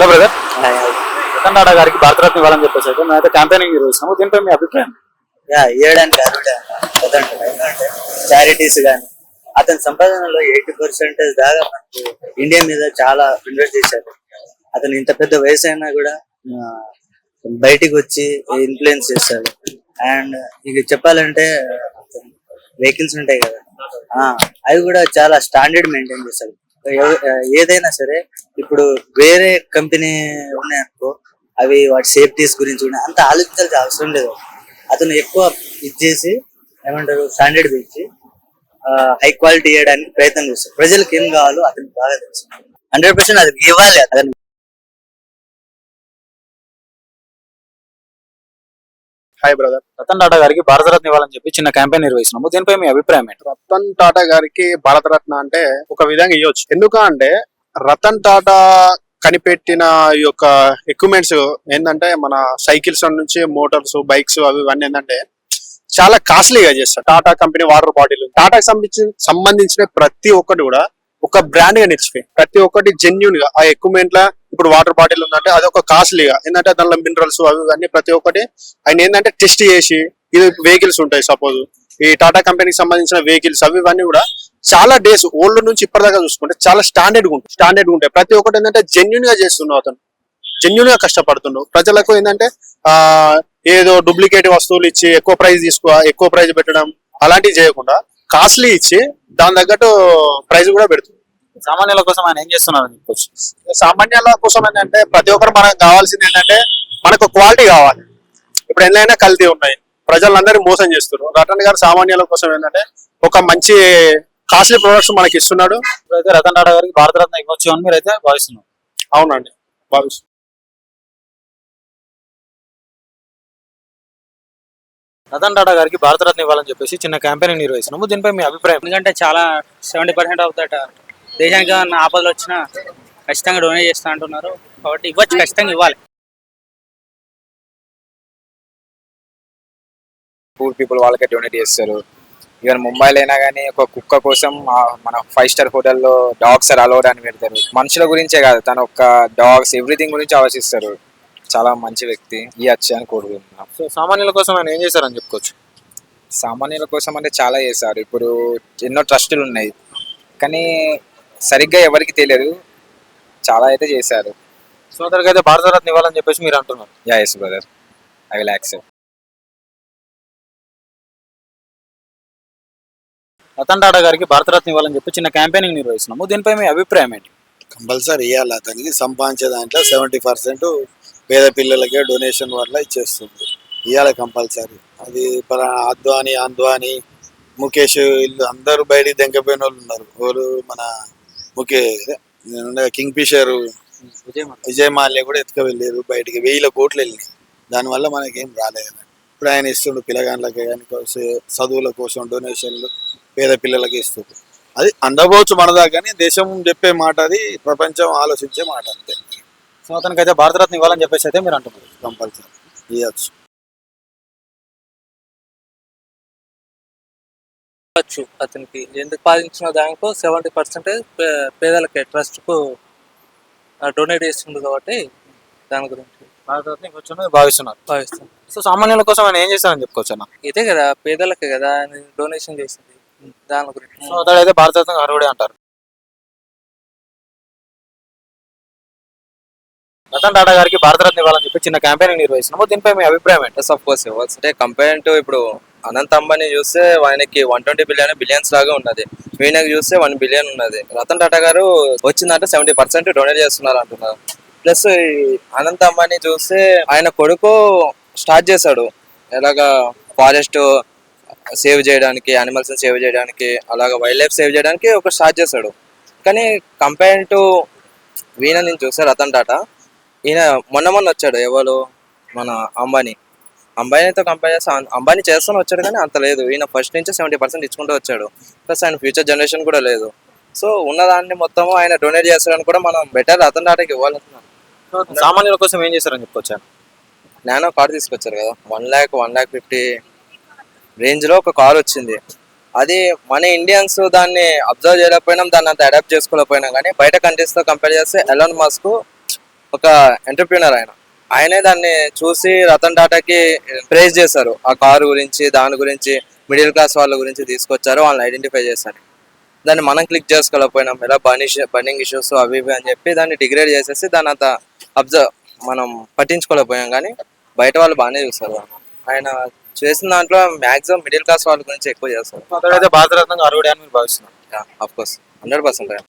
Hello brother, yeah Ratan Tata గారికి భారతరత్న ఇవ్వాలని చెప్పేసి అయితే మేమైతే క్యాంపెయినింగ్ నిర్వహిస్తున్నాము. దీనిపై మీ అభిప్రాయం? ఇవ్వడానికి అర్హుడే అతను. ఎందుకంటే చారిటీస్ కానీ అతని సంపాదనలో 80% దాకా మనకు ఇండియా మీద చాలా ఇన్వెస్ట్ చేశారు. అతను ఇంత పెద్ద వయసు అయినా కూడా బయటికి వచ్చి ఇన్ఫ్లుయెన్స్ చేస్తాడు. అండ్ ఇక చెప్పాలంటే వెహికల్స్ ఉంటాయి కదా, అవి కూడా చాలా స్టాండర్డ్ మెయింటైన్ చేస్తారు. ఏదైనా సరే ఇప్పుడు వేరే కంపెనీ ఉన్నాయనుకో, అవి వాటి సేఫ్టీస్ గురించి కూడా అంత ఆలోచించాల్సిన అవసరం లేదు. అతను ఎక్కువ ఇచ్చేసి ఏమంటారు స్టాండర్డ్ పెంచి హై క్వాలిటీ ఇవ్వడానికి ప్రయత్నం చేస్తారు. ప్రజలకు ఏం కావాలో అతనికి బాగా తెలుసు. 100% అది ఇవ్వాలి అతను. హాయ్ బ్రదర్, రతన్ టాటా గారికి భారతరత్న ఇవ్వాలని చెప్పి చిన్న క్యాంపెయిన్ నిర్వహిస్తున్నాము. దీనిపై మీ అభిప్రాయం ఏంటి? రతన్ టాటా గారికి భారతరత్న అంటే ఒక విధంగా ఇవ్వచ్చు. ఎందుకంటే రతన్ టాటా కనిపెట్టిన ఈ యొక్క ఎక్విప్మెంట్స్ ఏంటంటే మన సైకిల్స్ నుంచి మోటార్స్, బైక్స్ అవి ఇవన్నీ ఏంటంటే చాలా కాస్ట్లీగా చేస్తారు. టాటా కంపెనీ వాటర్ బాటిల్, టాటాకి సంబంధించిన ప్రతి ఒక్కటి కూడా ఒక బ్రాండ్ గా నిలిచిపోయి ప్రతి ఒక్కటి జెన్యున్ గా ఆ ఎక్విప్మెంట్ లా. ఇప్పుడు వాటర్ బాటిల్ ఉందంటే అది ఒక కాస్ట్లీగా, ఏంటంటే దానిలో మినరల్స్ అవి అన్ని ప్రతి ఒక్కటి ఆయన ఏంటంటే టెస్ట్ చేసి. ఇది వెహికల్స్ ఉంటాయి, సపోజ్ ఈ టాటా కంపెనీకి సంబంధించిన వెహికల్స్ అవి ఇవన్నీ కూడా చాలా డేస్ ఓల్డ్ నుంచి ఇప్పటిదాకా చూసుకుంటే చాలా స్టాండర్డ్ ఉంటాయి. ప్రతి ఒక్కటి ఏంటంటే జెన్యున్ గా చేస్తున్నావు, అతను జెన్యున్ గా కష్టపడుతున్నావు. ప్రజలకు ఏంటంటే ఏదో డూప్లికేట్ వస్తువులు ఇచ్చి ఎక్కువ ప్రైజ్ పెట్టడం అలాంటివి చేయకుండా కాస్ట్లీ ఇచ్చి దాని తగ్గట్టు ప్రైజ్ కూడా పెడుతుంది. సామాన్యుల కోసం ఆయన ఏం చేస్తున్నారు అని చెప్పొచ్చు. సామాన్యుల కోసం ఏంటంటే ప్రతి ఒక్కరు మనకు కావాల్సింది ఏంటంటే మనకు క్వాలిటీ కావాలి. ఇప్పుడు ఎన్నైనా కల్తీ ఉన్నాయి, ప్రజలందరూ మోసం చేస్తున్నారు. రతన్ గారు సామాన్యుల కోసం ఏంటంటే ఒక మంచి కాస్ట్లీ ప్రొడక్ట్స్ మనకి ఇస్తున్నాడు. ఇప్పుడైతే రతన్ టాటా గారికి భారతరత్న ఇవ్వచ్చు అని మీరైతే భావిస్తున్నారు? అవునండి, భావిస్తున్నాను. రతన్ టాటా గారికి భారతరత్న ఇవ్వాలని చెప్పేసి చిన్న క్యాంపెయిన్ నిర్వహిస్తున్నాము. దీనిపై మీ అభిప్రాయం? ఎందుకంటే చాలా 70% ఆఫ్ దట్ దేశానికి ఏమన్నా ఆపదలు వచ్చినా ఖచ్చితంగా డొనేట్ చేస్తా అంటున్నారు కాబట్టి ఇవ్వచ్చు, ఖచ్చితంగా ఇవ్వాలి. పూర్ పీపుల్ వాళ్ళకే డొనేట్ చేస్తారు. ఈవెన్ ముంబైలో అయినా కానీ ఒక కుక్క కోసం మన 5 స్టార్ హోటల్లో డాగ్స్ అలౌడ్ అని పెడతారు. మనుషుల గురించే కాదు, తన ఒక డాగ్స్ ఎవ్రీథింగ్ గురించి ఆలోచిస్తారు. చాలా మంచి వ్యక్తి, ఇవ్వచ్చు అని కోరుకుంటున్నాం. సో సామాన్యుల కోసం ఆయన ఏం చేశారని చెప్పుకోవచ్చు? సామాన్యుల కోసం అంటే చాలా చేశారు. ఇప్పుడు ఎన్నో ట్రస్టులు ఉన్నాయి కానీ సరిగ్గా ఎవరికి తెలియదు, చాలా అయితే చేశారు. సో అతనికి అయితే భారతరత్న ఇవ్వాలని చెప్పేసి మీరు అంటున్నారు? Yes brother, I will accept. Ratan Tata గారికి భారతరత్న ఇవ్వాలని చెప్పి చిన్న క్యాంపెయినింగ్ నిర్వహిస్తున్నాము. దీనిపై మీ అభిప్రాయం ఏంటి? కంపల్సరీ ఇవ్వాలి. అతనికి సంపాదించే దాంట్లో 70% పేద పిల్లలకే డొనేషన్ వల్ల ఇచ్చేస్తుంది. ఇవ్వాలి కంపల్సరీ. అది అద్వానీ, ముఖేష్ వీళ్ళు అందరూ బయటికి దెంకపోయిన వాళ్ళు ఉన్నారు. వాళ్ళు మన కింగ్ ఫిషర్ విజయ్ మాల్యా కూడా ఎత్తుకు వెళ్ళారు బయటికి. 1000 కోట్లు వెళ్ళినాయి. దానివల్ల మనకేం రాలేదు. ఇప్పుడు ఆయన ఇస్తుండు పిల్లగాళ్ళకి కానీ చదువుల కోసం డొనేషన్లు పేద పిల్లలకి ఇస్తుంది. అది అందకపోవచ్చు మన దాకా, కానీ దేశం చెప్పే మాట, అది ప్రపంచం ఆలోచించే మాట అంతే. సో అతనికి అయితే భారతరత్న ఇవ్వాలని చెప్పేసి అయితే మీరు అంటున్నారు? కంపల్సరీ ఇవ్వచ్చు. అతనికి ఎందుకు పాదించిన దానికో 70% పేదలకి ట్రస్ట్ కు డొనేట్ చేస్తుంది కాబట్టి దాని గురించి భారతరత్న ఇవ్వచ్చు భావిస్తున్నారు. సో సామాన్యుల కోసం ఆయన ఏం చేస్తారని చెప్పుకోవచ్చు అన్న? ఇదే కదా, పేదలకే కదా డొనేషన్ చేసింది, దాని గురించి. సో అతడైతే భారతరత్న అర్హుడే అంటారు. రతన్ టాటా గారికి భారతరత్న ఇవ్వాలని చెప్పి చిన్న క్యాంపెయిన్ నిర్వహిస్తున్నాము. దీనిపై మీ అభిప్రాయం ఏంటి? ఆఫ్ కోర్స్ ఇవ్వచ్చు. అంటే కంపేర్ టు ఇప్పుడు అనంత్ అంబానీ చూస్తే ఆయనకి 120 బిలియన్స్ లాగా ఉన్నది, వీణకి చూస్తే 1 బిలియన్ ఉన్నది. రతన్ టాటా గారు వచ్చిందంటే 70% డొనేట్ చేస్తున్నారు అంటున్నారు. ప్లస్ అనంత్ అంబానీ చూస్తే ఆయన కొడుకు స్టార్ట్ చేశాడు ఎలాగా ఫారెస్ట్ సేవ్ చేయడానికి, యానిమల్స్ సేవ్ చేయడానికి, అలాగా వైల్డ్ లైఫ్ సేవ్ చేయడానికి ఒక స్టార్ట్ చేశాడు. కానీ కంపేర్ టు వీణ నుంచి చూస్తే రతన్ టాటా ఈయన మొన్న వచ్చాడు. ఎవరు? మన అంబానీతో కంపేర్ చేస్తే అంబానీ చేస్తూనే వచ్చాడు కానీ అంత లేదు. ఈయన ఫస్ట్ నుంచి 70% ఇచ్చుకుంటూ వచ్చాడు. ప్లస్ ఆయన ఫ్యూచర్ జనరేషన్ కూడా లేదు. సో ఉన్నదాన్ని మొత్తం ఆయన డొనేట్ చేస్తాడని కూడా మనం బెటర్ రతన్ టాటాకి ఇవ్వాలనుకున్నాం. సామాన్యుల కోసం ఏం చేస్తారని చెప్పుకోవచ్చు? నానో కార్ తీసుకొచ్చారు కదా, 1,50,000 రేంజ్ లో ఒక కార్ వచ్చింది. అది మన ఇండియన్స్ దాన్ని అబ్జర్వ్ చేయలేకపోయినాం, దాన్ని అంత అడాప్ట్ చేసుకోలేకపోయినాం. కానీ బయట కంట్రీస్ తో కంపేర్ చేస్తే ఎలాన్ మస్క్ ఒక ఎంటర్ప్రీనర్ ఆయనే దాన్ని చూసి రతన్ టాటాకి ప్రైజ్ చేశారు. ఆ కారు గురించి దాని గురించి మిడిల్ క్లాస్ వాళ్ళ గురించి తీసుకొచ్చారు, వాళ్ళని ఐడెంటిఫై చేశారు. దాన్ని మనం క్లిక్ చేసుకోలేకపోయినాం, ఇలా బర్నింగ్ ఇష్యూస్ అవి ఇవి అని చెప్పి దాన్ని డిగ్రేడ్ చేసేసి దాని అంత మనం పట్టించుకోలేకపోయాం. కానీ బయట వాళ్ళు బాగానే చూస్తారు. ఆయన చేసిన దాంట్లో మాక్సిమం మిడిల్ క్లాస్ వాళ్ళ గురించి ఎక్కువ చేస్తారు. అతడైతే భారతరత్న అర్హుడే అని మీరు భావిస్తున్నారు. Of course 100%.